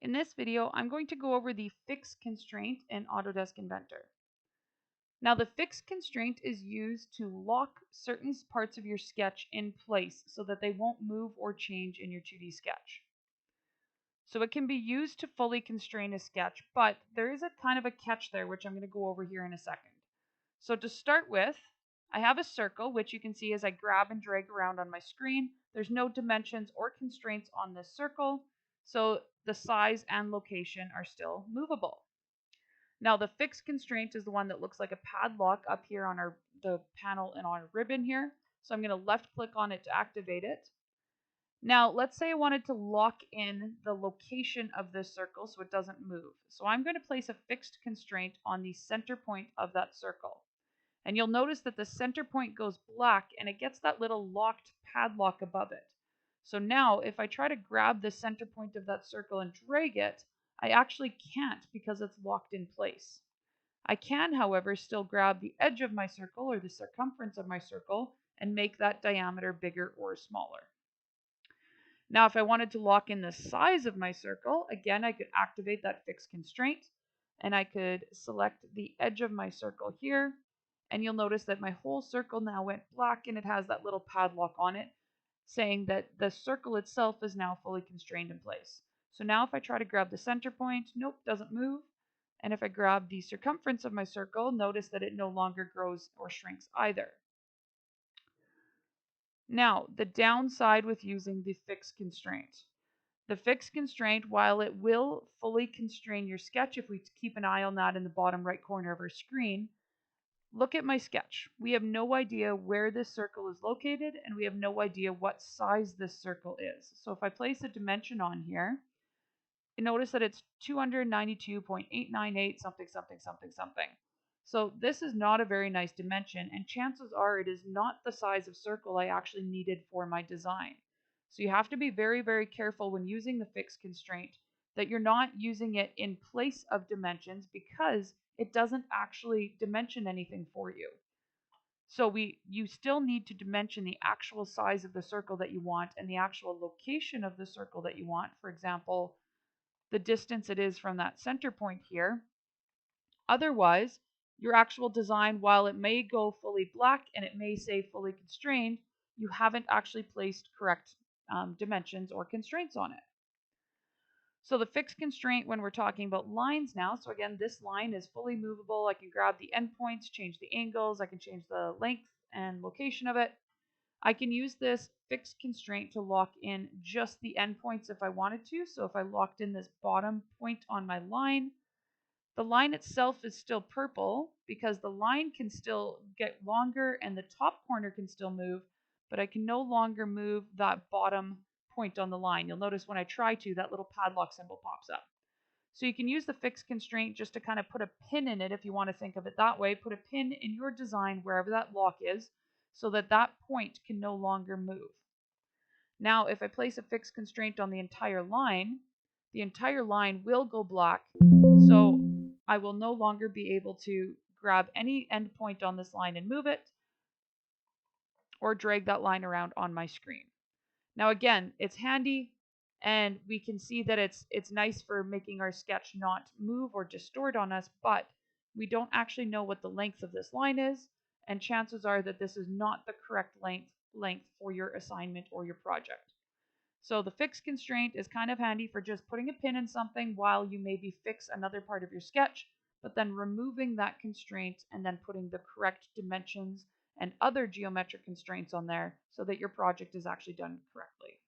In this video, I'm going to go over the Fix Constraint in Autodesk Inventor. Now, the Fix Constraint is used to lock certain parts of your sketch in place so that they won't move or change in your 2D sketch. So it can be used to fully constrain a sketch, but there is a kind of a catch there, which I'm going to go over here in a second. So to start with, I have a circle, which you can see as I grab and drag around on my screen. There's no dimensions or constraints on this circle, so the size and location are still movable. Now the fixed constraint is the one that looks like a padlock up here on the panel and on a ribbon here. So I'm going to left click on it to activate it. Now let's say I wanted to lock in the location of this circle so it doesn't move. So I'm going to place a fixed constraint on the center point of that circle. And you'll notice that the center point goes black and it gets that little locked padlock above it. So now if I try to grab the center point of that circle and drag it, I actually can't because it's locked in place. I can, however, still grab the edge of my circle or the circumference of my circle and make that diameter bigger or smaller. Now, if I wanted to lock in the size of my circle, again, I could activate that fixed constraint and I could select the edge of my circle here. And you'll notice that my whole circle now went black and it has that little padlock on it saying that the circle itself is now fully constrained in place. So now if I try to grab the center point, nope, doesn't move. And if I grab the circumference of my circle, notice that it no longer grows or shrinks either. Now, the downside with using the fixed constraint. The fixed constraint, while it will fully constrain your sketch, if we keep an eye on that in the bottom right corner of our screen, look at my sketch. We have no idea where this circle is located, and we have no idea what size this circle is. So if I place a dimension on here, you notice that it's 292.898 something, something, something, something. So this is not a very nice dimension, and chances are it is not the size of circle I actually needed for my design. So you have to be very, very careful when using the fixed constraint that you're not using it in place of dimensions because it doesn't actually dimension anything for you. So you still need to dimension the actual size of the circle that you want and the actual location of the circle that you want. For example, the distance it is from that center point here. Otherwise, your actual design, while it may go fully black and it may say fully constrained, you haven't actually placed correct dimensions or constraints on it. So the fixed constraint when we're talking about lines now, so again, this line is fully movable. I can grab the endpoints, change the angles, I can change the length and location of it. I can use this fixed constraint to lock in just the endpoints if I wanted to. So if I locked in this bottom point on my line, the line itself is still purple because the line can still get longer and the top corner can still move, but I can no longer move that bottom point on the line. You'll notice when I try to, that little padlock symbol pops up. So you can use the fixed constraint just to kind of put a pin in it if you want to think of it that way. Put a pin in your design wherever that lock is so that that point can no longer move. Now, if I place a fixed constraint on the entire line will go black. So I will no longer be able to grab any endpoint on this line and move it or drag that line around on my screen. Now again, it's handy and we can see that it's nice for making our sketch not move or distort on us, but we don't actually know what the length of this line is, and chances are that this is not the correct length for your assignment or your project. So the fixed constraint is kind of handy for just putting a pin in something while you maybe fix another part of your sketch, but then removing that constraint and then putting the correct dimensions and other geometric constraints on there so that your project is actually done correctly.